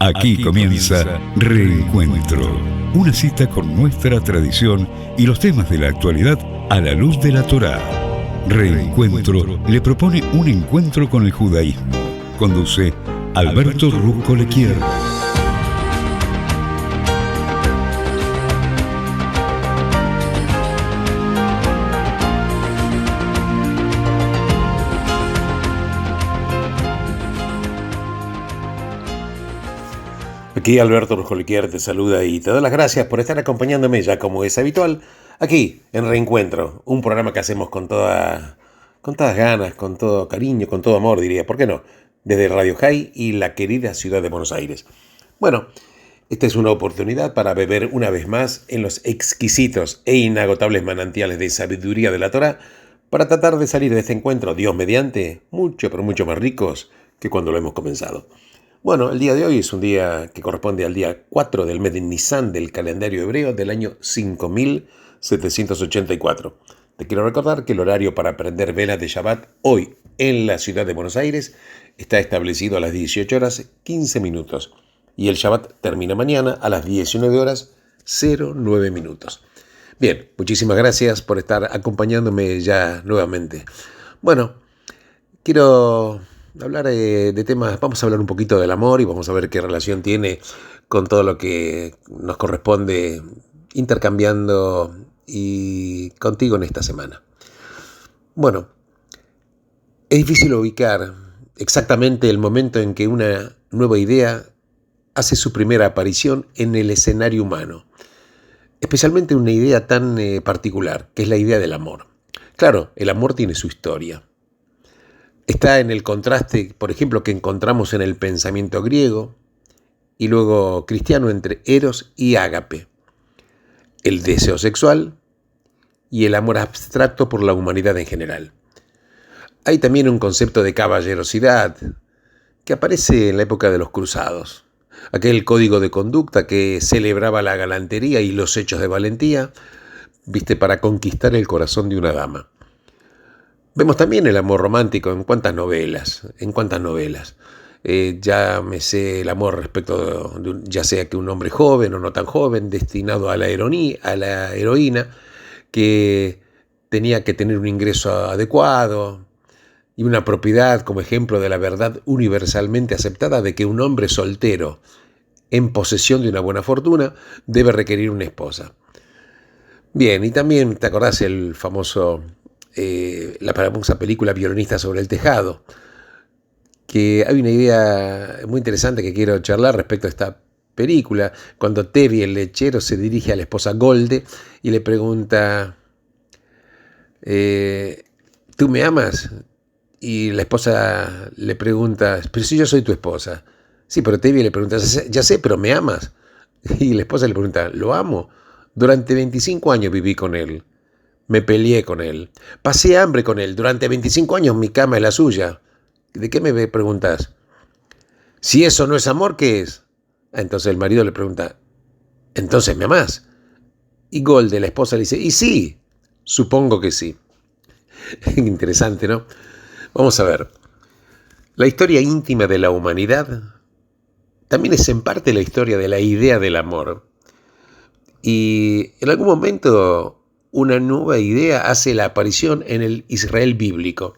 Aquí comienza Reencuentro, una cita con nuestra tradición y los temas de la actualidad a la luz de la Torá. Reencuentro le propone un encuentro con el judaísmo. Conduce Alberto Rusco Lequier. Aquí Alberto Ruscoliquier te saluda y te doy las gracias por estar acompañándome ya como es habitual aquí en Reencuentro, un programa que hacemos con todas ganas, con todo cariño, con todo amor diría, ¿por qué no? Desde Radio High y la querida ciudad de Buenos Aires. Bueno, esta es una oportunidad para beber una vez más en los exquisitos e inagotables manantiales de sabiduría de la Torá para tratar de salir de este encuentro, Dios mediante, mucho pero mucho más ricos que cuando lo hemos comenzado. Bueno, el día de hoy es un día que corresponde al día 4 del mes de Nisan del calendario hebreo del año 5784. Te quiero recordar que el horario para prender velas de Shabbat hoy en la ciudad de Buenos Aires está establecido a las 18 horas 15 minutos y el Shabbat termina mañana a las 19 horas 09 minutos. Bien, muchísimas gracias por estar acompañándome ya nuevamente. Bueno, quiero hablar de temas, vamos a hablar un poquito del amor y vamos a ver qué relación tiene con todo lo que nos corresponde intercambiando y contigo en esta semana. Bueno, es difícil ubicar exactamente el momento en que una nueva idea hace su primera aparición en el escenario humano, especialmente una idea tan particular, que es la idea del amor. Claro, el amor tiene su historia. Está en el contraste, por ejemplo, que encontramos en el pensamiento griego y luego cristiano entre eros y ágape, el deseo sexual y el amor abstracto por la humanidad en general. Hay también un concepto de caballerosidad que aparece en la época de los cruzados, aquel código de conducta que celebraba la galantería y los hechos de valentía, para conquistar el corazón de una dama. Vemos también el amor romántico en cuántas novelas. Ya me sé el amor respecto de ya sea que un hombre joven o no tan joven, destinado a la heroína, que tenía que tener un ingreso adecuado y una propiedad como ejemplo de la verdad universalmente aceptada de que un hombre soltero en posesión de una buena fortuna debe requerir una esposa. Bien, y también te acordás el famoso la famosa película Violinista sobre el tejado, que hay una idea muy interesante que quiero charlar respecto a esta película, cuando Tevi, el lechero, se dirige a la esposa Golde y le pregunta, ¿tú me amas? Y la esposa le pregunta, pero si yo soy tu esposa. Sí, pero Tevi le pregunta, ya sé, pero ¿me amas? Y la esposa le pregunta, lo amo, durante 25 años viví con él. Me peleé con él. Pasé hambre con él. Durante 25 años mi cama es la suya. ¿De qué me preguntas? Si eso no es amor, ¿qué es? Entonces el marido le pregunta, ¿entonces me amás? Y Golde, la esposa, le dice, y sí, supongo que sí. Interesante, ¿no? Vamos a ver. La historia íntima de la humanidad también es en parte la historia de la idea del amor. Y en algún momento una nueva idea hace la aparición en el Israel bíblico.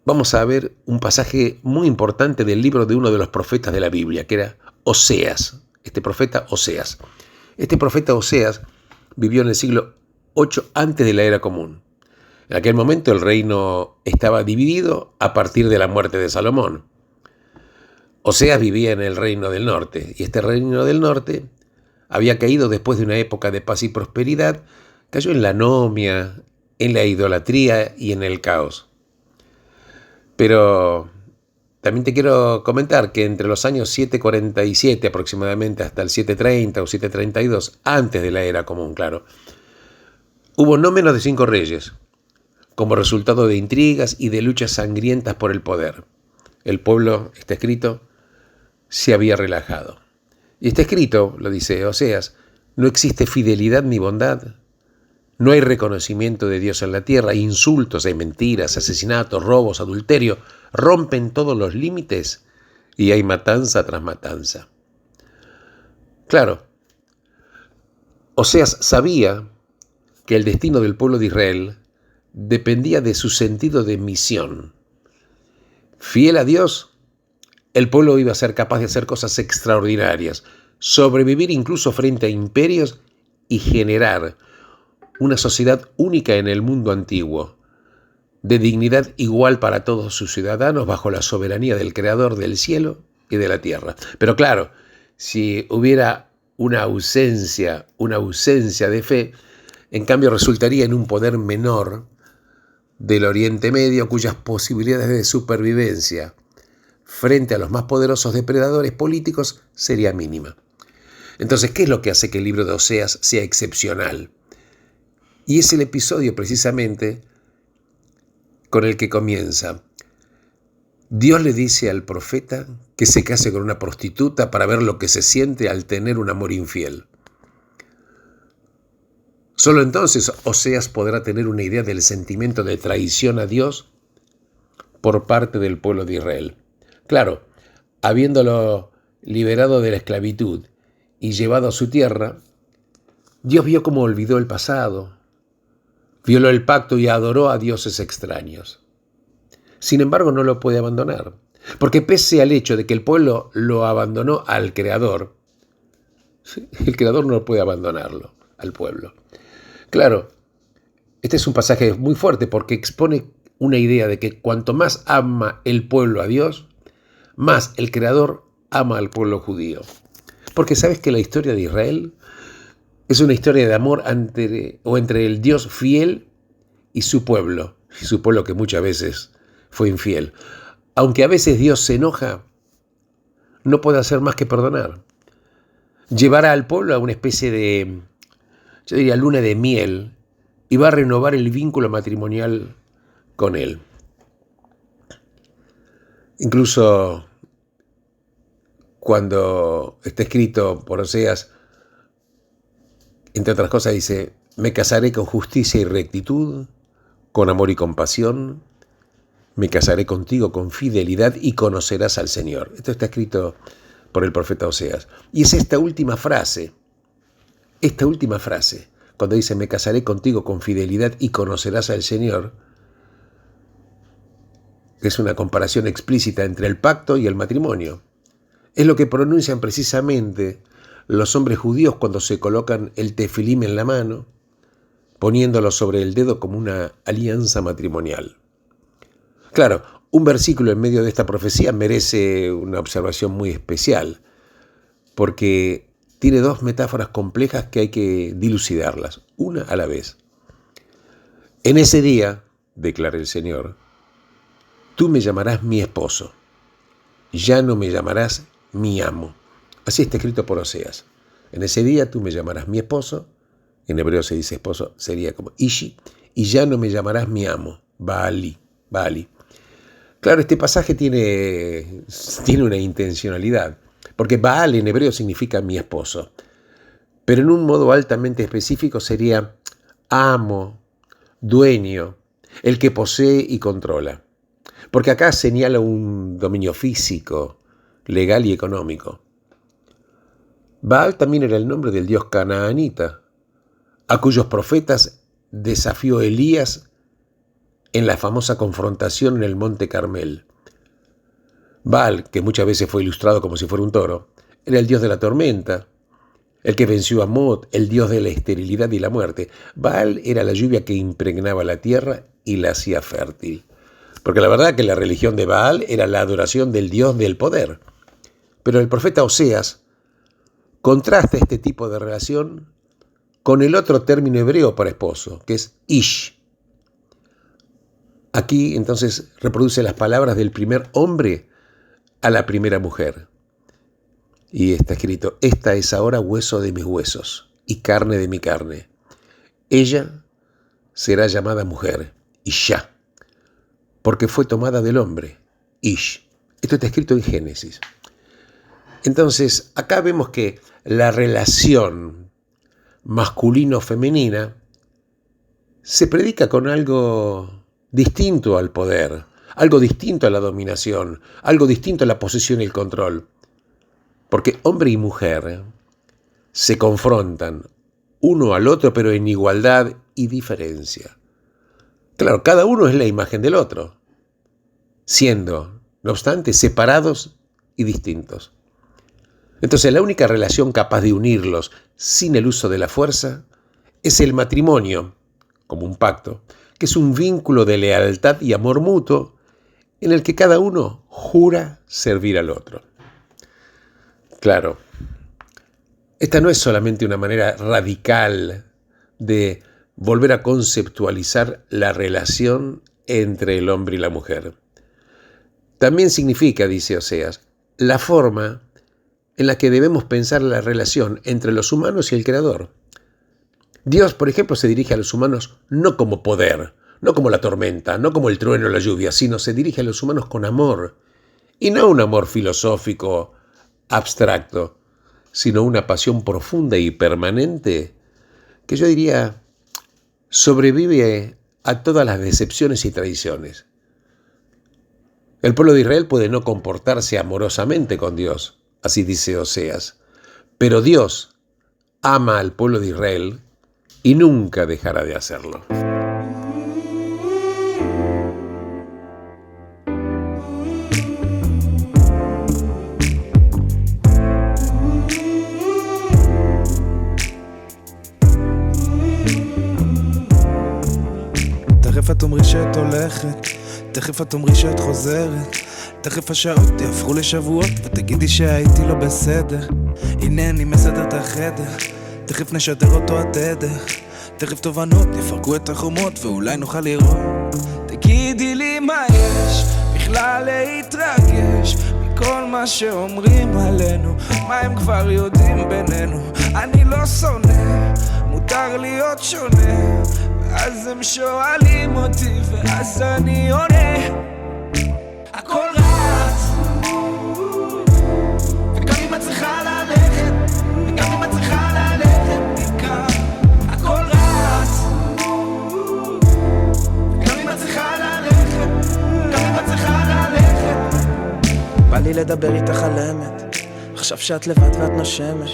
Vamos a ver un pasaje muy importante del libro de uno de los profetas de la Biblia, que era Oseas, este profeta Oseas. Este profeta Oseas vivió en el siglo 8 antes de la era común. En aquel momento el reino estaba dividido a partir de la muerte de Salomón. Oseas vivía en el reino del norte, y este reino del norte había caído después de una época de paz y prosperidad, cayó en la anomia, en la idolatría y en el caos. Pero también te quiero comentar que entre los años 747 aproximadamente hasta el 730 o 732, antes de la era común, claro, hubo no menos de 5 reyes, como resultado de intrigas y de luchas sangrientas por el poder. El pueblo, está escrito, se había relajado. Y está escrito, lo dice Oseas, no existe fidelidad ni bondad. No hay reconocimiento de Dios en la tierra, hay insultos, hay mentiras, asesinatos, robos, adulterio. Rompen todos los límites y hay matanza tras matanza. Claro, Oseas sabía que el destino del pueblo de Israel dependía de su sentido de misión. Fiel a Dios, el pueblo iba a ser capaz de hacer cosas extraordinarias, sobrevivir incluso frente a imperios y generar una sociedad única en el mundo antiguo, de dignidad igual para todos sus ciudadanos bajo la soberanía del Creador del cielo y de la tierra. Pero claro, si hubiera una ausencia de fe, en cambio resultaría en un poder menor del Oriente Medio, cuyas posibilidades de supervivencia frente a los más poderosos depredadores políticos sería mínima. Entonces, ¿qué es lo que hace que el libro de Oseas sea excepcional? Y es el episodio precisamente con el que comienza. Dios le dice al profeta que se case con una prostituta para ver lo que se siente al tener un amor infiel. Solo entonces Oseas podrá tener una idea del sentimiento de traición a Dios por parte del pueblo de Israel. Claro, habiéndolo liberado de la esclavitud y llevado a su tierra, Dios vio cómo olvidó el pasado, violó el pacto y adoró a dioses extraños. Sin embargo, no lo puede abandonar, porque pese al hecho de que el pueblo lo abandonó al Creador, el Creador no puede abandonarlo al pueblo. Claro, este es un pasaje muy fuerte porque expone una idea de que cuanto más ama el pueblo a Dios, más el Creador ama al pueblo judío. Porque sabes que la historia de Israel es una historia de amor entre el Dios fiel y su pueblo que muchas veces fue infiel. Aunque a veces Dios se enoja, no puede hacer más que perdonar. Llevará al pueblo a una especie de, yo diría, luna de miel, y va a renovar el vínculo matrimonial con él. Incluso cuando está escrito por Oseas, entre otras cosas dice: me casaré con justicia y rectitud, con amor y compasión, me casaré contigo con fidelidad y conocerás al Señor. Esto está escrito por el profeta Oseas. Y es esta última frase, cuando dice me casaré contigo con fidelidad y conocerás al Señor, es una comparación explícita entre el pacto y el matrimonio. Es lo que pronuncian precisamente los hombres judíos cuando se colocan el tefilim en la mano, poniéndolo sobre el dedo como una alianza matrimonial. Claro, un versículo en medio de esta profecía merece una observación muy especial, porque tiene dos metáforas complejas que hay que dilucidarlas, una a la vez. En ese día, declara el Señor, tú me llamarás mi esposo, ya no me llamarás mi amo. Así está escrito por Oseas. En ese día tú me llamarás mi esposo, en hebreo se dice esposo, sería como Ishi, y ya no me llamarás mi amo, Baali. Claro, este pasaje tiene una intencionalidad, porque Baal en hebreo significa mi esposo, pero en un modo altamente específico sería amo, dueño, el que posee y controla. Porque acá señala un dominio físico, legal y económico. Baal también era el nombre del dios canaanita, a cuyos profetas desafió Elías en la famosa confrontación en el Monte Carmel. Baal, que muchas veces fue ilustrado como si fuera un toro, era el dios de la tormenta, el que venció a Mot, el dios de la esterilidad y la muerte. Baal era la lluvia que impregnaba la tierra y la hacía fértil. Porque la verdad que la religión de Baal era la adoración del dios del poder. Pero el profeta Oseas contrasta este tipo de relación con el otro término hebreo para esposo, que es Ish. Aquí entonces reproduce las palabras del primer hombre a la primera mujer. Y está escrito: esta es ahora hueso de mis huesos y carne de mi carne. Ella será llamada mujer, Isha, porque fue tomada del hombre, Ish. Esto está escrito en Génesis. Entonces, acá vemos que la relación masculino-femenina se predica con algo distinto al poder, algo distinto a la dominación, algo distinto a la posesión y el control. Porque hombre y mujer se confrontan uno al otro, pero en igualdad y diferencia. Claro, cada uno es la imagen del otro, siendo, no obstante, separados y distintos. Entonces, la única relación capaz de unirlos sin el uso de la fuerza es el matrimonio, como un pacto, que es un vínculo de lealtad y amor mutuo en el que cada uno jura servir al otro. Claro, esta no es solamente una manera radical de volver a conceptualizar la relación entre el hombre y la mujer. También significa, dice Oseas, la forma en la que debemos pensar la relación entre los humanos y el Creador. Dios, por ejemplo, se dirige a los humanos no como poder, no como la tormenta, no como el trueno o la lluvia, sino se dirige a los humanos con amor. Y no un amor filosófico, abstracto, sino una pasión profunda y permanente que yo diría sobrevive a todas las decepciones y traiciones. El pueblo de Israel puede no comportarse amorosamente con Dios, así dice Oseas, pero Dios ama al pueblo de Israel y nunca dejará de hacerlo. תכף את אומרי שאת הולכת, תכף את אומרי שאת חוזרת, תכף השעות יהפכו לשבועות ותגידי שהייתי לא בסדר. הנה אני מסדר את החדר, תכף נשדר אותו התדר, תכף תובנות יפרקו את החומות ואולי נוכל לראות. תגידי לי מה יש בכלל להתרגש מכל מה שאומרים עלינו, מה הם כבר יודעים בינינו. אני לא שונא, מותר להיות שונה, ואז הם שואלים אותי ואז אני עונה. הכל רץ, וגם אם את צריכה ללכת, וגם אם את צריכה ללכת תיקח. הכל רץ, וגם אם את צריכה ללכת, גם אם את צריכה ללכת. בא לי לדבר איתך על אמת, עכשיו שאת לבד ואת נושמת,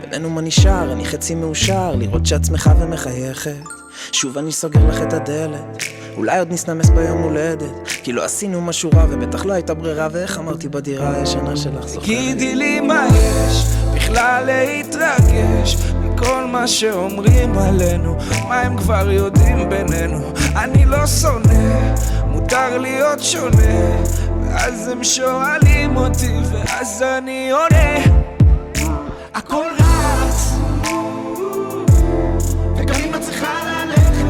בינינו מה נשאר, אני חצי מאושר לראות שאת שמחה ומחייכת. שוב אני סוגר לך את הדלת, אולי עוד נסנמס ביום הולדת, כי לא עשינו משהו רע ובטח לא הייתה ברירה, ואיך אמרתי בדירה הישנה שלך זוכרת. תגידי לי מה יש בכלל להתרגש מכל מה שאומרים עלינו, מה הם כבר יודעים בינינו. אני לא שונא, מותר להיות שונה, ואז הם שואלים אותי ואז אני עונה. הכל רץ, וגם אם את צריכה ללכת,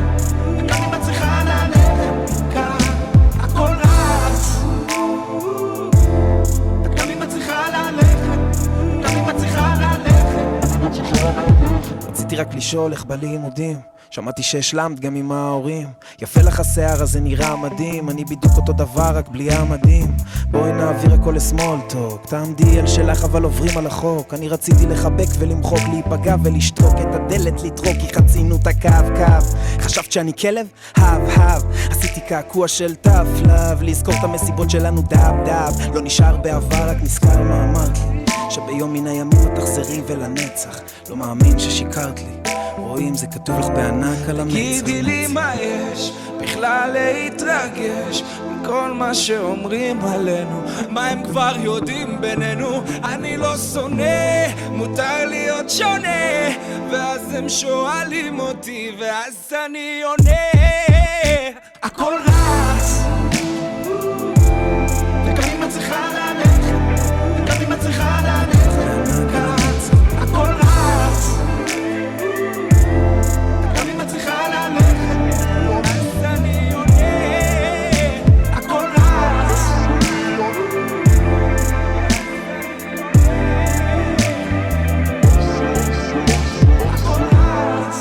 וגם אם את צריכה ללכת כאן. הכל רץ, וגם אם את צריכה ללכת, גם אם את צריכה ללכת. רציתי רק לשאול איך בלימודים, שמעתי שהשלמת גם עם ההורים, יפה לך השיער הזה נראה מדהים, אני בדיוק אותו דבר רק בלי המדים. בואי נעביר הכל לסמול טוק, תעמדי על שלך אבל עוברים על החוק. אני רציתי לחבק ולמחוק, להיפגע ולשטרוק את הדלת לטרוק, כי חצינו את הקו קו. חשבת שאני כלב? הב עשיתי קעקוע של טף לב, לזכור את המסיבות שלנו דאב דאב, לא נשאר בעבר רק נזכר מה אמרת לי, שביום מן הימים את תחזרי ולנצח. לא מאמין ששיקרת לי, רואים זה כתוב לך בענק על המצח. תגידי לי מה יש בכלל להתרגש מכל מה שאומרים עלינו, מה הם כבר יודעים בינינו. אני לא שונא, מותר להיות שונה, ואז הם שואלים אותי ואז אני עונה. הכל רץ, וגם אם את צריכה ללכת, וגם אם את צריכה ללכת רץ. הכל רץ, וגם אם את צריכה ללכת, אז אני עונה. הכל רץ, הכל רץ.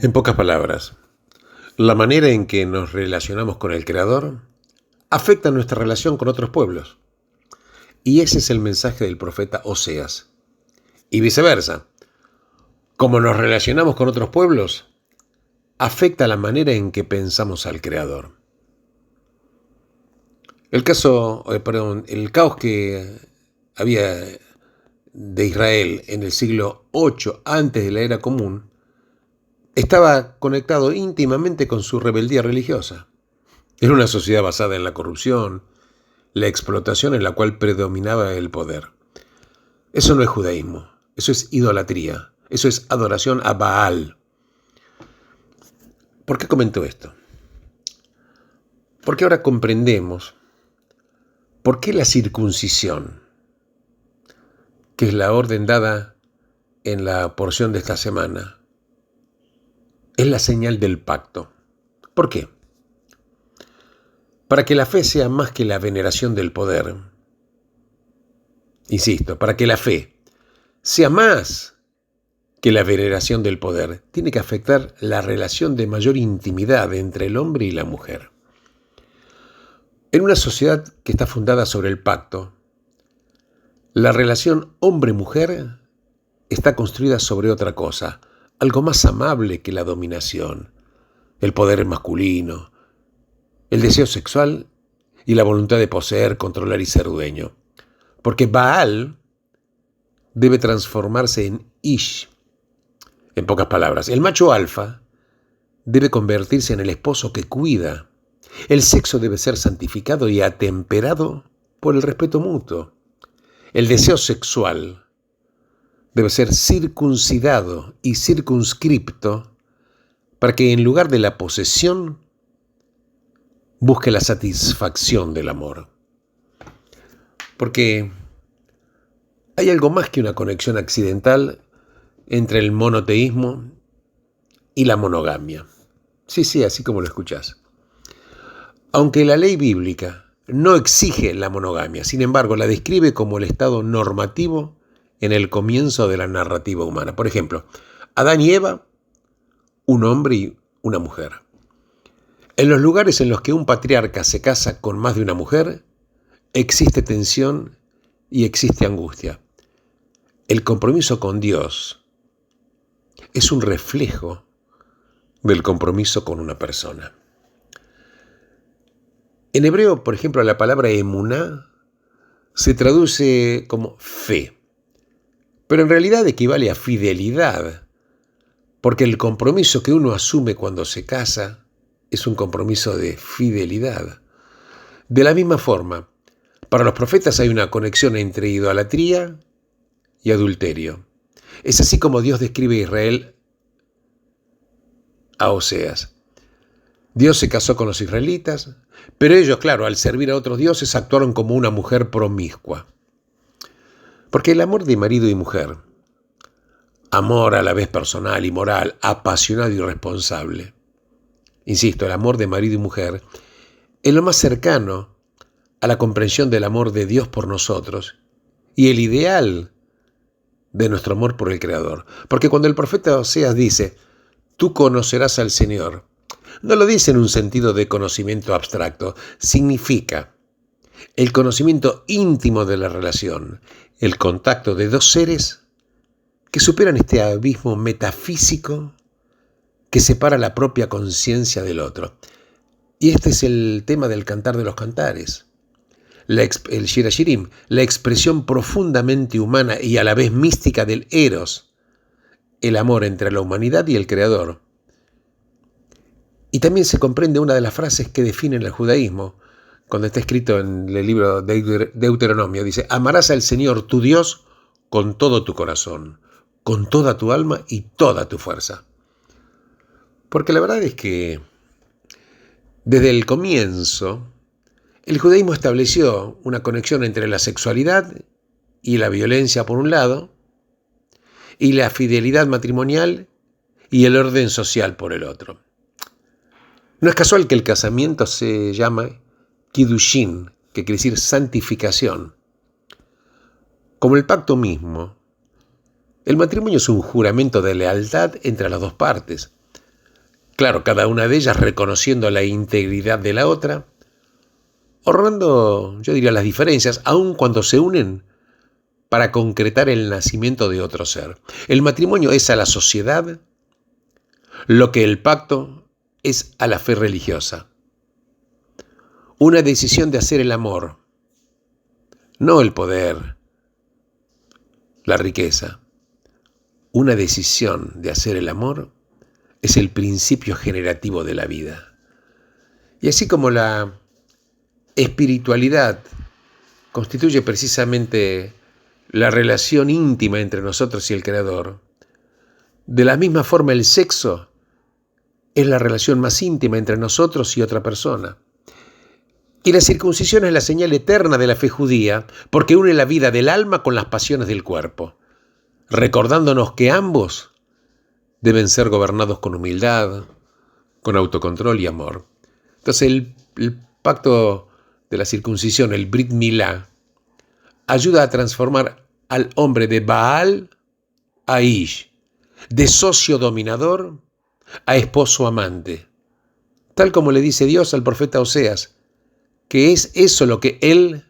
En pocas palabras, la manera en que nos relacionamos con el Creador afecta nuestra relación con otros pueblos. Y ese es el mensaje del profeta Oseas. Y viceversa, como nos relacionamos con otros pueblos, afecta la manera en que pensamos al Creador. El caos que había de Israel en el siglo VIII antes de la era común estaba conectado íntimamente con su rebeldía religiosa. Era una sociedad basada en la corrupción, la explotación en la cual predominaba el poder. Eso no es judaísmo, eso es idolatría, eso es adoración a Baal. ¿Por qué comento esto? Porque ahora comprendemos por qué la circuncisión, que es la orden dada en la porción de esta semana, es la señal del pacto. ¿Por qué? Para que la fe sea más que la veneración del poder. Insisto, para que la fe sea más que la veneración del poder, tiene que afectar la relación de mayor intimidad entre el hombre y la mujer. En una sociedad que está fundada sobre el pacto, la relación hombre-mujer está construida sobre otra cosa, algo más amable que la dominación, el poder masculino, el deseo sexual y la voluntad de poseer, controlar y ser dueño. Porque Baal debe transformarse en Ish. En pocas palabras, el macho alfa debe convertirse en el esposo que cuida. El sexo debe ser santificado y atemperado por el respeto mutuo. El deseo sexual debe ser circuncidado y circunscripto para que en lugar de la posesión busque la satisfacción del amor. Porque hay algo más que una conexión accidental entre el monoteísmo y la monogamia. Sí, así como lo escuchás. Aunque la ley bíblica no exige la monogamia, sin embargo, la describe como el estado normativo en el comienzo de la narrativa humana. Por ejemplo, Adán y Eva, un hombre y una mujer. En los lugares en los que un patriarca se casa con más de una mujer, existe tensión y existe angustia. El compromiso con Dios es un reflejo del compromiso con una persona. En hebreo, por ejemplo, la palabra emuná se traduce como fe, pero en realidad equivale a fidelidad, porque el compromiso que uno asume cuando se casa es un compromiso de fidelidad. De la misma forma, para los profetas hay una conexión entre idolatría y adulterio. Es así como Dios describe a Israel a Oseas. Dios se casó con los israelitas, pero ellos, claro, al servir a otros dioses, actuaron como una mujer promiscua. Porque el amor de marido y mujer, amor a la vez personal y moral, apasionado y responsable, insisto, el amor de marido y mujer, es lo más cercano a la comprensión del amor de Dios por nosotros y el ideal de nuestro amor por el Creador. Porque cuando el profeta Oseas dice, tú conocerás al Señor, no lo dice en un sentido de conocimiento abstracto, significa el conocimiento íntimo de la relación, el contacto de dos seres que superan este abismo metafísico que separa la propia conciencia del otro. Y este es el tema del Cantar de los Cantares, el Shir HaShirim, la expresión profundamente humana y a la vez mística del Eros, el amor entre la humanidad y el Creador. Y también se comprende una de las frases que definen el judaísmo, cuando está escrito en el libro de Deuteronomio, dice, amarás al Señor tu Dios con todo tu corazón, con toda tu alma y toda tu fuerza. Porque la verdad es que desde el comienzo, el judaísmo estableció una conexión entre la sexualidad y la violencia por un lado, y la fidelidad matrimonial y el orden social por el otro. No es casual que el casamiento se llama Kiddushin, que quiere decir santificación. Como el pacto mismo, el matrimonio es un juramento de lealtad entre las dos partes. Claro, cada una de ellas reconociendo la integridad de la otra, honrando, yo diría, las diferencias, aun cuando se unen para concretar el nacimiento de otro ser. El matrimonio es a la sociedad lo que el pacto es a la fe religiosa. Una decisión de hacer el amor, no el poder, la riqueza. Una decisión de hacer el amor es el principio generativo de la vida. Y así como la espiritualidad constituye precisamente la relación íntima entre nosotros y el Creador, de la misma forma el sexo es la relación más íntima entre nosotros y otra persona. Y la circuncisión es la señal eterna de la fe judía, porque une la vida del alma con las pasiones del cuerpo, recordándonos que ambos deben ser gobernados con humildad, con autocontrol y amor. Entonces el pacto de la circuncisión, el Brit Milá, ayuda a transformar al hombre de Baal a Ish, de socio dominador a esposo amante, tal como le dice Dios al profeta Oseas, que es eso lo que él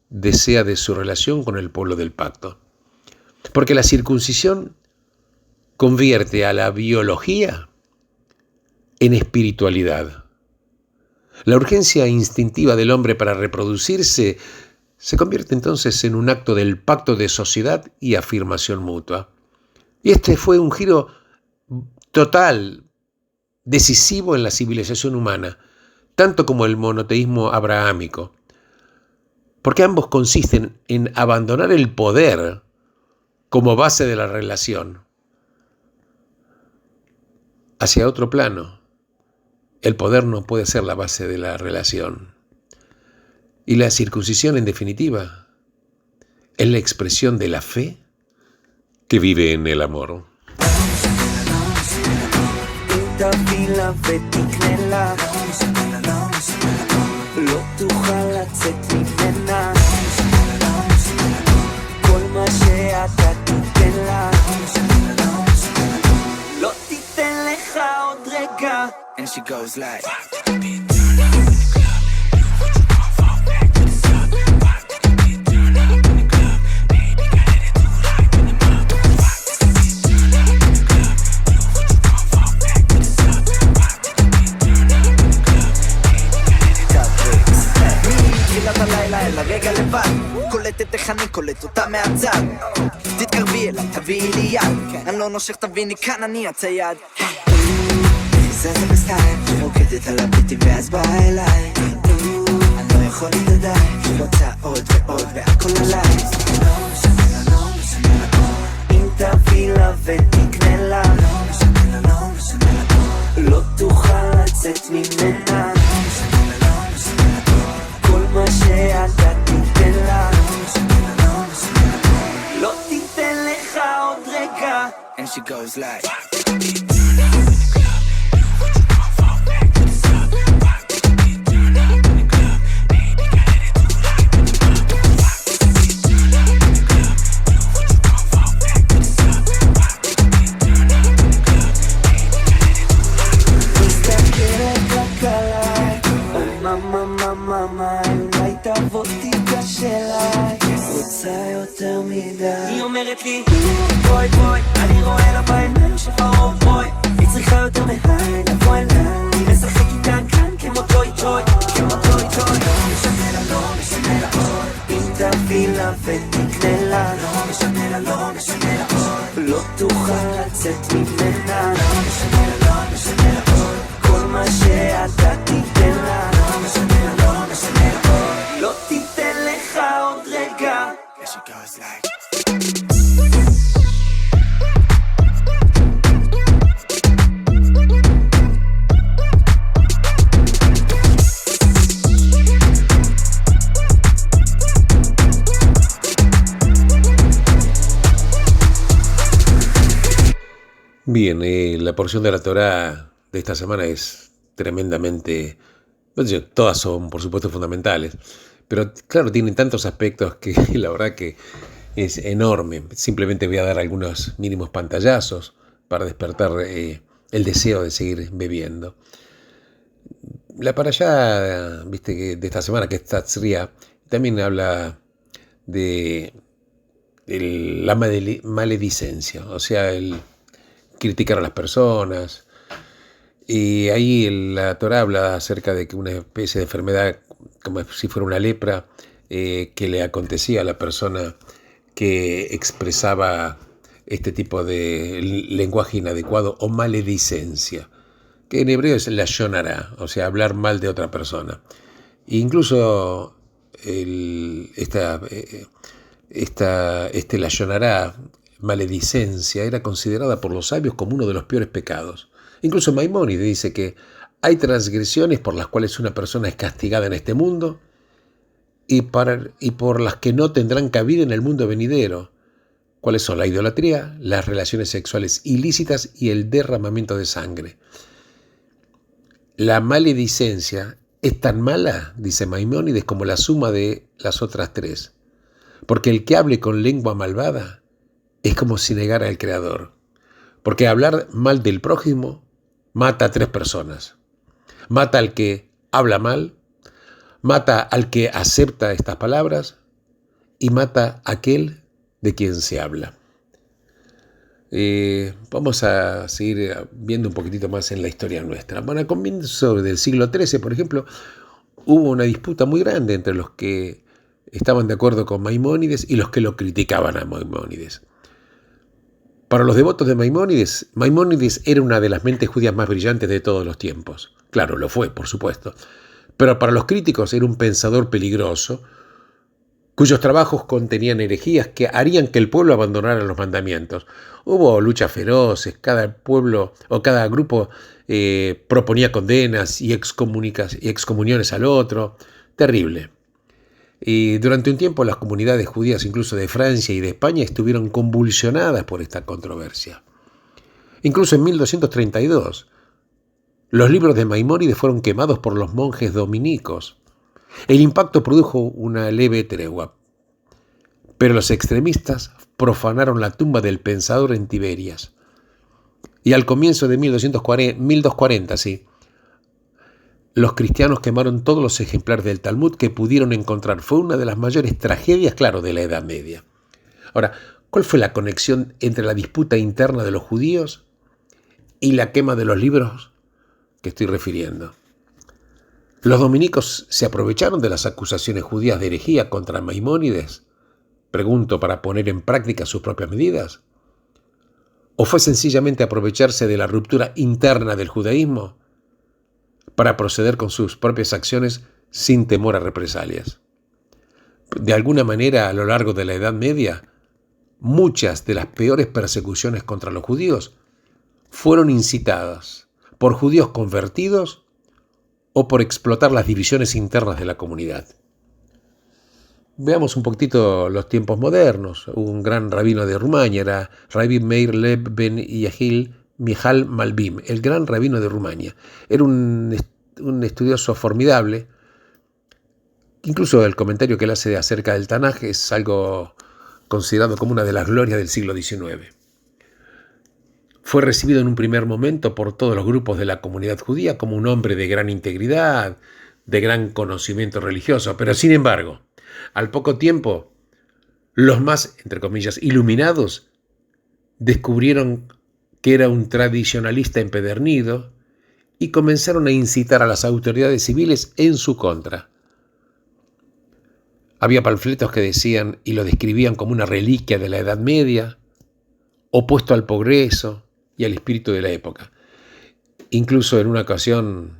desea de su relación con el pueblo del pacto. Porque la circuncisión convierte a la biología en espiritualidad. La urgencia instintiva del hombre para reproducirse se convierte entonces en un acto del pacto de sociedad y afirmación mutua. Y este fue un giro total, decisivo en la civilización humana, tanto como el monoteísmo abrahámico, porque ambos consisten en abandonar el poder como base de la relación hacia otro plano. El poder no puede ser la base de la relación. Y la circuncisión, en definitiva, es la expresión de la fe que vive en el amor. לא תוכל לצאת ממנה כל מה שאתה תיתן לה לא תיתן לך עוד רגע And she goes like לרגע לבד, קולטת איך אני קולט אותה מהצד תתקרבי אליי, תביאי לי יד אני לא נושך, תביני כאן אני הצייד זה בסטייל, רוקדת על הביטים ואז באה אליי אני לא יכול להתעדיי, רוצה עוד ועוד והכל עליי לא משנה לה, לא משנה לה אם תביא לה ותקנה לה לא משנה לה, לא משנה לה לא תוכל לצאת ממנה מה שאתה תיתן לה לא תיתן לך עוד רגע And she goes like היא אומרת לי בואי בואי אני רואה לה בעיניים שפרוב בואי היא צריכה יותר מהי לבוא אליי לשחק איתה כאן כמו טוי טוי כמו טוי טוי לא משנה לה לא משנה לה עוד אם תביא לה ותקנה לה לא משנה לה לא משנה לה עוד לא תוכל לצאת ממנה לא משנה לה לא משנה לה עוד כל מה שאתה תיתן לה לא משנה לה לא משנה לה עוד לא תיתן לך עוד רגע She goes like Bien, la porción de la Torá de esta semana es tremendamente... Todas son, por supuesto, fundamentales. Pero claro, tienen tantos aspectos que la verdad que es enorme. Simplemente voy a dar algunos mínimos pantallazos para despertar el deseo de seguir bebiendo. La parashá, viste, de esta semana, que es Tatzria, también habla de la maledicencia, o sea, el criticar a las personas. Y ahí la Torá habla acerca de que una especie de enfermedad, como si fuera una lepra, que le acontecía a la persona que expresaba este tipo de lenguaje inadecuado o maledicencia, que en hebreo es lashon hara, o sea, hablar mal de otra persona. E incluso este lashon hara, maledicencia, era considerada por los sabios como uno de los peores pecados. Incluso Maimónides dice que hay transgresiones por las cuales una persona es castigada en este mundo y por las que no tendrán cabida en el mundo venidero. ¿Cuáles son? La idolatría, las relaciones sexuales ilícitas y el derramamiento de sangre. La maledicencia es tan mala, dice Maimónides, como la suma de las otras tres. Porque el que hable con lengua malvada es como si negara al Creador. Porque hablar mal del prójimo mata a 3 personas. Mata al que habla mal, mata al que acepta estas palabras y mata a aquel de quien se habla. Vamos a seguir viendo un poquitito más en la historia nuestra. Bueno, a comienzos del siglo XIII, por ejemplo, hubo una disputa muy grande entre los que estaban de acuerdo con Maimónides y los que lo criticaban a Maimónides. Para los devotos de Maimónides, Maimónides era una de las mentes judías más brillantes de todos los tiempos. Claro, lo fue, por supuesto. Pero para los críticos era un pensador peligroso, cuyos trabajos contenían herejías que harían que el pueblo abandonara los mandamientos. Hubo luchas feroces, cada pueblo o cada grupo proponía condenas y excomuniones al otro. Terrible. Y durante un tiempo las comunidades judías, incluso de Francia y de España, estuvieron convulsionadas por esta controversia. Incluso en 1232, los libros de Maimónides fueron quemados por los monjes dominicos. El impacto produjo una leve tregua, pero los extremistas profanaron la tumba del pensador en Tiberias. Y al comienzo de 1240, los cristianos quemaron todos los ejemplares del Talmud que pudieron encontrar. Fue una de las mayores tragedias, claro, de la Edad Media. Ahora, ¿cuál fue la conexión entre la disputa interna de los judíos y la quema de los libros que estoy refiriendo? ¿Los dominicos se aprovecharon de las acusaciones judías de herejía contra Maimónides? Pregunto, para poner en práctica sus propias medidas. ¿O fue sencillamente aprovecharse de la ruptura interna del judaísmo para proceder con sus propias acciones sin temor a represalias? De alguna manera, a lo largo de la Edad Media, muchas de las peores persecuciones contra los judíos fueron incitadas por judíos convertidos o por explotar las divisiones internas de la comunidad. Veamos un poquitito los tiempos modernos. Hubo un gran rabino de Rumania, era Rabbi Meir Lev ben Yahil Mijal Malbim, el gran rabino de Rumania. Era un estudioso formidable. Incluso el comentario que él hace acerca del Tanaj es algo considerado como una de las glorias del siglo XIX. Fue recibido en un primer momento por todos los grupos de la comunidad judía como un hombre de gran integridad, de gran conocimiento religioso, pero sin embargo, al poco tiempo, los más, entre comillas, iluminados, descubrieron que era un tradicionalista empedernido y comenzaron a incitar a las autoridades civiles en su contra. Había panfletos que decían y lo describían como una reliquia de la Edad Media, opuesto al progreso y al espíritu de la época. Incluso en una ocasión,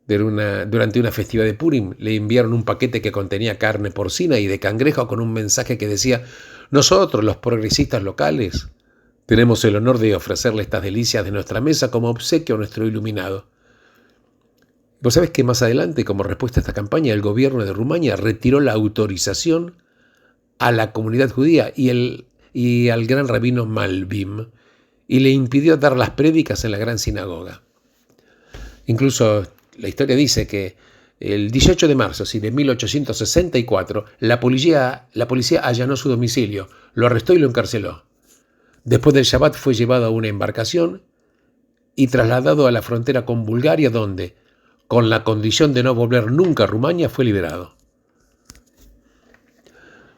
durante una festividad de Purim, le enviaron un paquete que contenía carne porcina y de cangrejo con un mensaje que decía: nosotros, los progresistas locales, tenemos el honor de ofrecerle estas delicias de nuestra mesa como obsequio a nuestro iluminado. ¿Vos sabés que más adelante, como respuesta a esta campaña, el gobierno de Rumania retiró la autorización a la comunidad judía y al gran rabino Malbim y le impidió dar las prédicas en la gran sinagoga? Incluso la historia dice que el 18 de marzo de 1864, la policía allanó su domicilio, lo arrestó y lo encarceló. Después del Shabbat fue llevado a una embarcación y trasladado a la frontera con Bulgaria, donde, con la condición de no volver nunca a Rumania, fue liberado.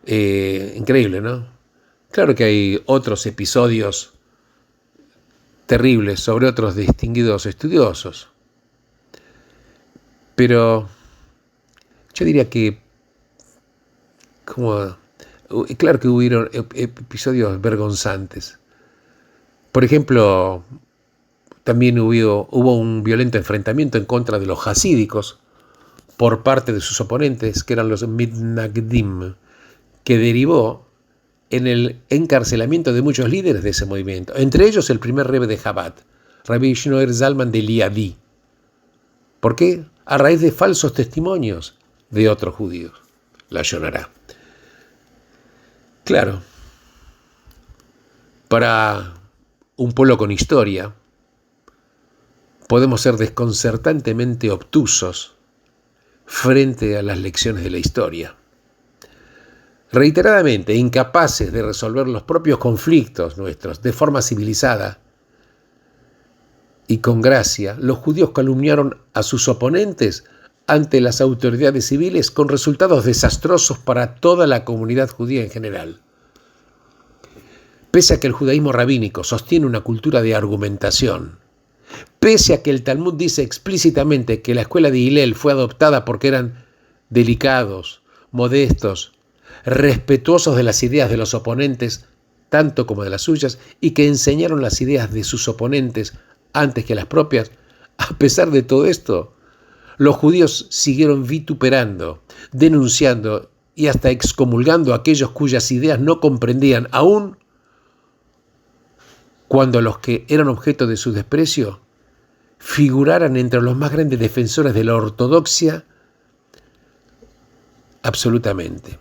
Increíble, ¿no? Claro que hay otros episodios terribles sobre otros distinguidos estudiosos, pero yo diría que claro que hubieron episodios vergonzantes. Por ejemplo, también hubo un violento enfrentamiento en contra de los hasídicos por parte de sus oponentes, que eran los Mitnagdim, que derivó en el encarcelamiento de muchos líderes de ese movimiento, entre ellos el primer rebbe de Chabad, Rabbi Shnoer Zalman de Liadi. ¿Por qué? A raíz de falsos testimonios de otros judíos, la Yonará. Claro, para un pueblo con historia, podemos ser desconcertantemente obtusos frente a las lecciones de la historia. Reiteradamente incapaces de resolver los propios conflictos nuestros de forma civilizada y con gracia, los judíos calumniaron a sus oponentes ante las autoridades civiles con resultados desastrosos para toda la comunidad judía en general. Pese a que el judaísmo rabínico sostiene una cultura de argumentación, pese a que el Talmud dice explícitamente que la escuela de Hillel fue adoptada porque eran delicados, modestos, respetuosos de las ideas de los oponentes, tanto como de las suyas, y que enseñaron las ideas de sus oponentes antes que las propias, a pesar de todo esto, los judíos siguieron vituperando, denunciando y hasta excomulgando a aquellos cuyas ideas no comprendían, aún cuando los que eran objeto de su desprecio figuraran entre los más grandes defensores de la ortodoxia absolutamente.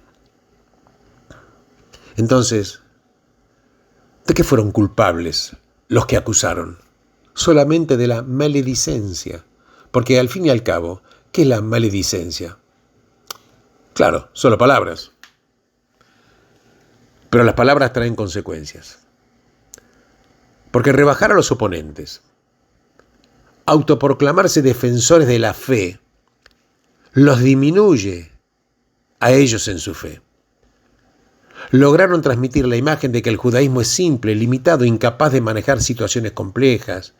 Entonces, ¿de qué fueron culpables los que acusaron? Solamente de la maledicencia, porque al fin y al cabo, ¿qué es la maledicencia? Claro, solo palabras, pero las palabras traen consecuencias. Porque rebajar a los oponentes, autoproclamarse defensores de la fe, los disminuye a ellos en su fe. Lograron transmitir la imagen de que el judaísmo es simple, limitado, incapaz de manejar situaciones complejas,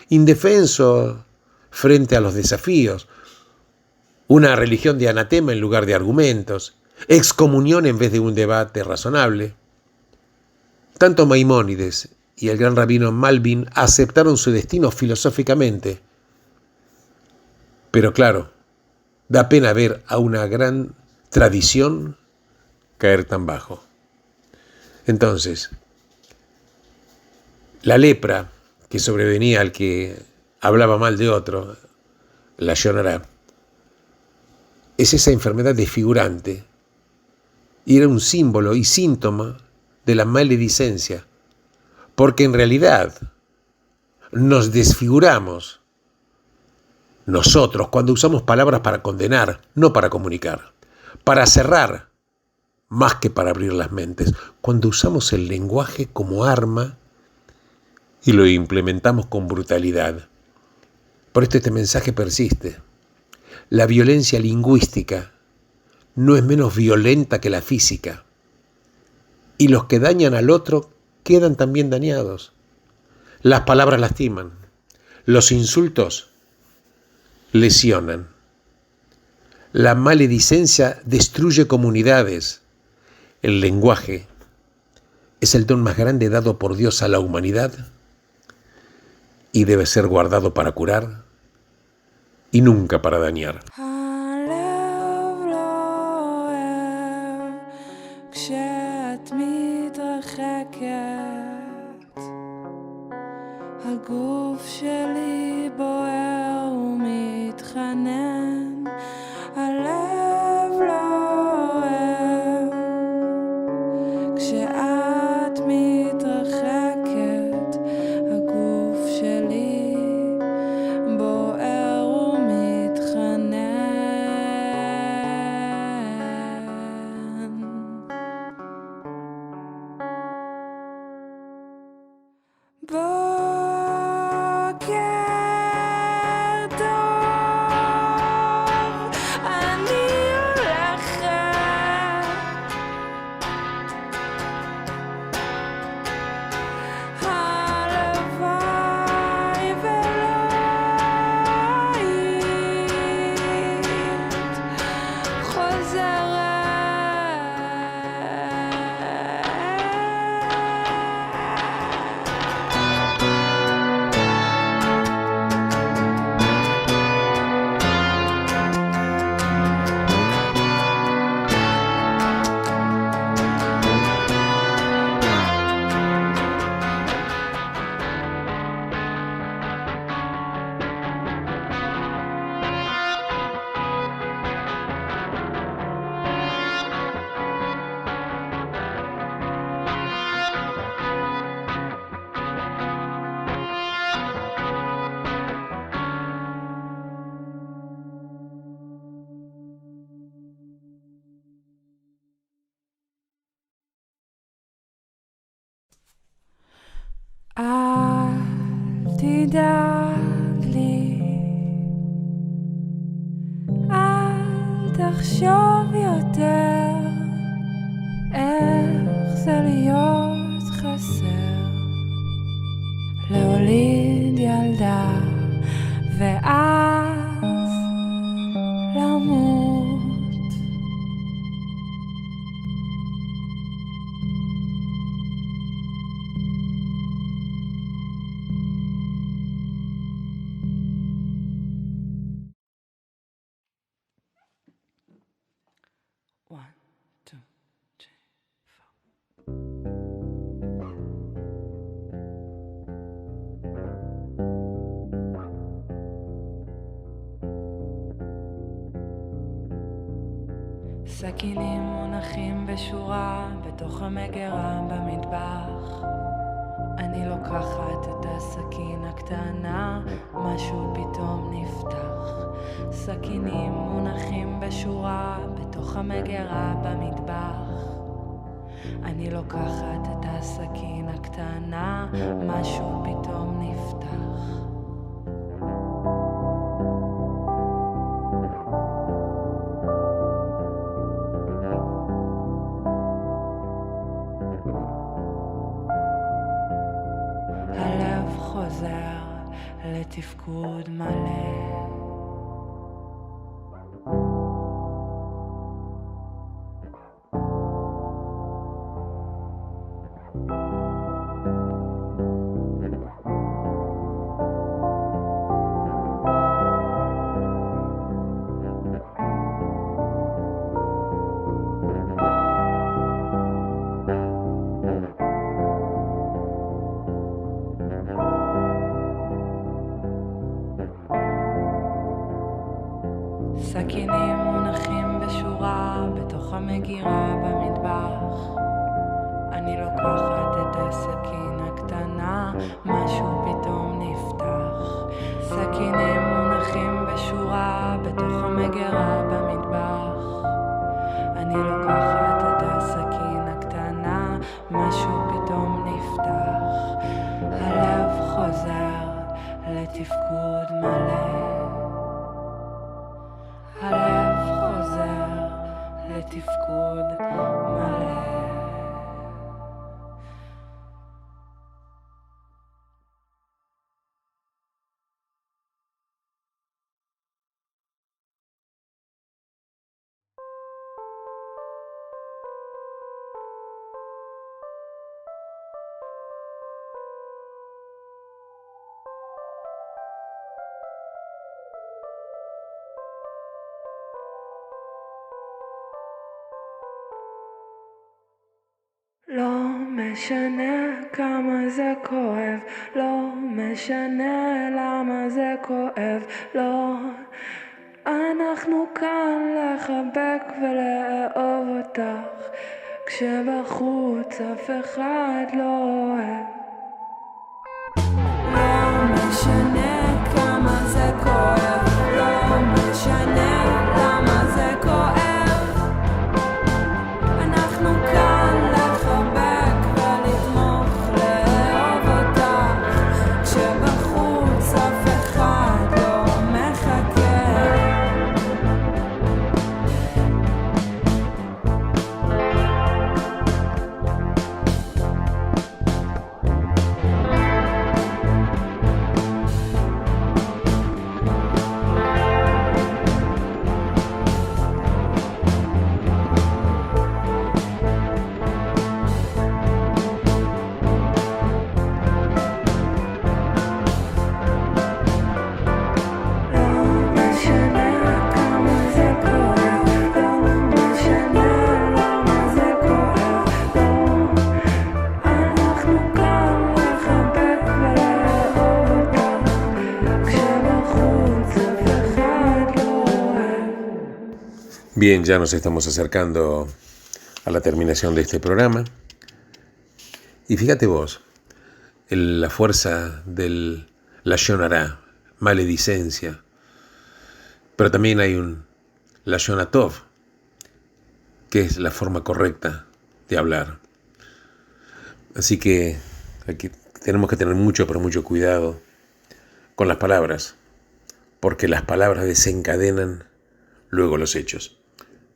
indefenso frente a los desafíos, una religión de anatema en lugar de argumentos, excomunión en vez de un debate razonable. Tanto Maimónides y el gran rabino Malvin aceptaron su destino filosóficamente. Pero claro, da pena ver a una gran tradición caer tan bajo. Entonces, la lepra que sobrevenía al que hablaba mal de otro, la Yonará, es esa enfermedad desfigurante y era un símbolo y síntoma de la maledicencia, porque en realidad nos desfiguramos nosotros cuando usamos palabras para condenar, no para comunicar, para cerrar más que para abrir las mentes, cuando usamos el lenguaje como arma y lo implementamos con brutalidad. Por esto este mensaje persiste. La violencia lingüística no es menos violenta que la física, y los que dañan al otro quedan también dañados. Las palabras lastiman, los insultos lesionan. La maledicencia destruye comunidades. El lenguaje es el don más grande dado por Dios a la humanidad y debe ser guardado para curar y nunca para dañar. הגוף שלי בוער ומתחנן, הלב לא אוהב כשאת מתרחקת, הגוף שלי בוער ומתחנן. בוקר טוב, תדאג לי, אל תחשוב יותר איך זה להיות חסר, להוליד ילדה ואז למות. One, two, three, four. סכינים מונחים בשורה בתוך המגירה במטבח. אני לוקחת את הסכין הקטנה, משהו פתאום נפתח. סכינים מונחים בשורה בתוך המגירה במטבח. אני לוקחת את הסכין הקטנה, משהו פתאום נפתח. הלב חוזר לתפקוד מלא. סכינים מונחים בשורה בתוך המגירה במטבח. אני לוקחת את הסכין הקטנה, משהו פתאום נפתח. סכינים מונחים בשורה בתוך המגירה במטבח. אני לוקחת את הסכין הקטנה, משהו פתאום נפתח. הלב חוזר לתפקוד מלא. הלב חוזר לתפקוד מלא. לא משנה כמה זה כואב, לא משנה למה זה כואב, לא. אנחנו כאן לחבק ולאהוב אותך, כשבחוץ אף אחד לא אוהב. לא משנה כמה זה כואב, לא משנה למה זה כואב. אנחנו כאן לחבק ולתמוך, לאהוב אותך, כשבחוץ אף אחד לא מחכה. Bien, ya nos estamos acercando a la terminación de este programa. Y fíjate vos, la fuerza del Lashon Hara, maledicencia. Pero también hay un Lashon Hatov, que es la forma correcta de hablar. Así que aquí tenemos que tener mucho, pero mucho cuidado con las palabras, porque las palabras desencadenan luego los hechos.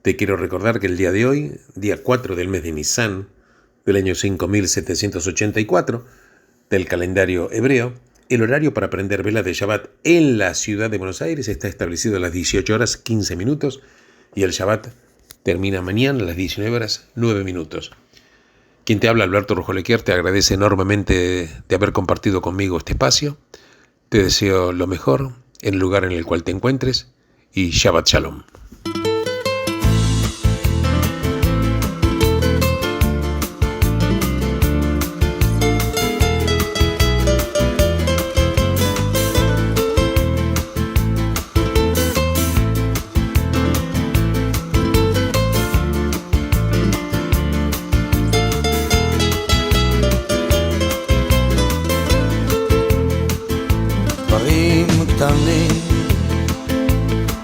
Te quiero recordar que el día de hoy, día 4 del mes de Nisan, del año 5784, del calendario hebreo, el horario para prender velas de Shabbat en la ciudad de Buenos Aires está establecido a las 18 horas 15 minutos y el Shabbat termina mañana a las 19 horas 9 minutos. Quien te habla, Alberto Rojolequier, te agradece enormemente de haber compartido conmigo este espacio. Te deseo lo mejor en el lugar en el cual te encuentres y Shabbat Shalom.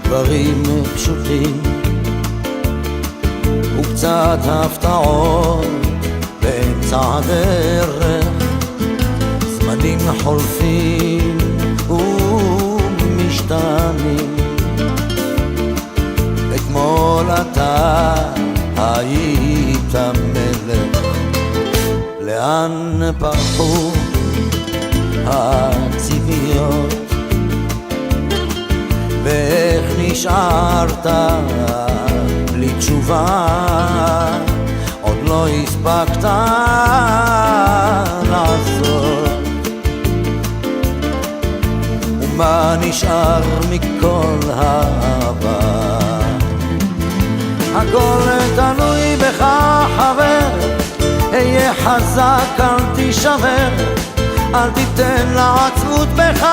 דברים פשוטים וקצת הפתעות באמצע הדרך, זמנים חולפים ומשתנים. אתמול אתה היית מלך, לאן פרחו הציפיות ואיך נשארת בלי תשובה, עוד לא הספקת לעשות. ומה נשאר מכל העבר? הכל תלוי בך חבר, היה חזק אל תישבר, אל תיתן לעצמות בך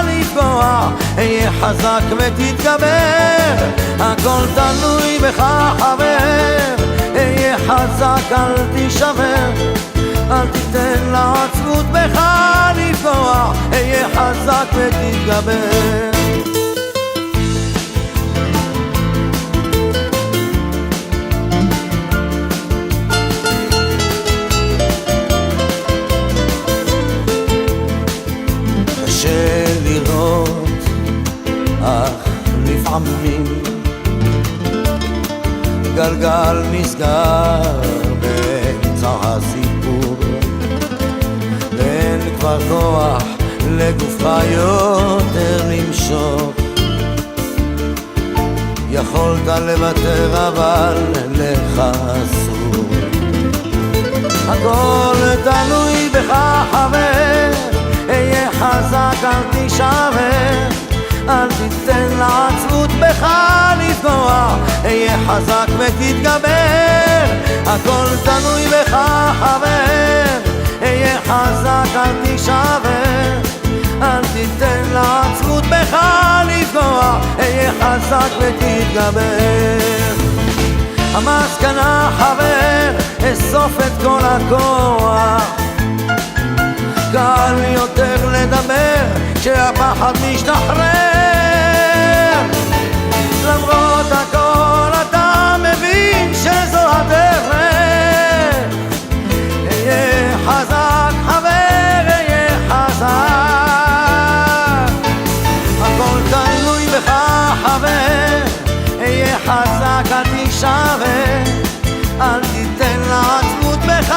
לפגוע, היה חזק ותתגבר. הכל תלוי בך חבר, היה חזק אל תישבר, אל תיתן לעצמות בך לפגוע, היה חזק ותתגבר. לראות, אך לפעמים גלגל נסגר באמצע הסיפור, ואין כבר כוח לגופך יותר למשוך. יכולת לוותר אבל לך אסור. הכל תלוי בך חבר, היה חזק אל תישבר, אל תיתן לעצמות בך לפגוע, היה חזק ותתגבר. הכל תלוי בך חבר, היה חזק אל תישבר, אל תיתן לעצמות בך לפגוע, היה חזק ותתגבר. המסקנה חבר, אסוף את כל הכוח, קל יותר לדבר כשהפחד משתחרר. למרות הכל אתה מבין שזו הדרך, היה חזק חבר, היה חזק. הכל תלוי בך חבר, היה חזק אל תישבר, אל תיתן לעצמות בך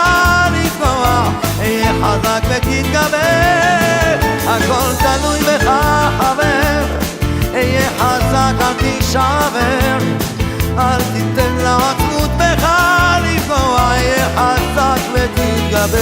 לפגוע, היה חזק ותתגבר. הכל תלוי בך חבר, היה חזק אל תישבר, אל תיתן לעצמות בך לפגוע, היה חזק ותתגבר.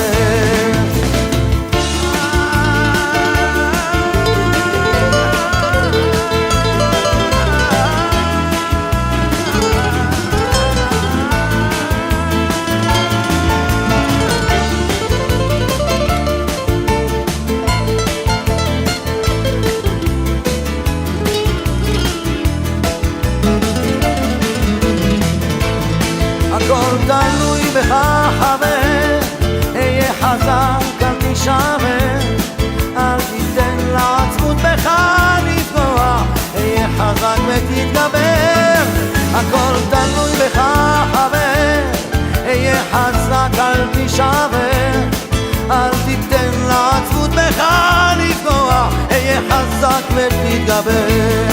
הכל תלוי בך חבר, היה חזק אל תישבר, אל תיתן לעצמות בך לפגוע, היה חזק ותתגבר. הכל תלוי בך חבר, היה חזק אל תישבר, אל תיתן לעצמות בך לפגוע, היה חזק תתחבר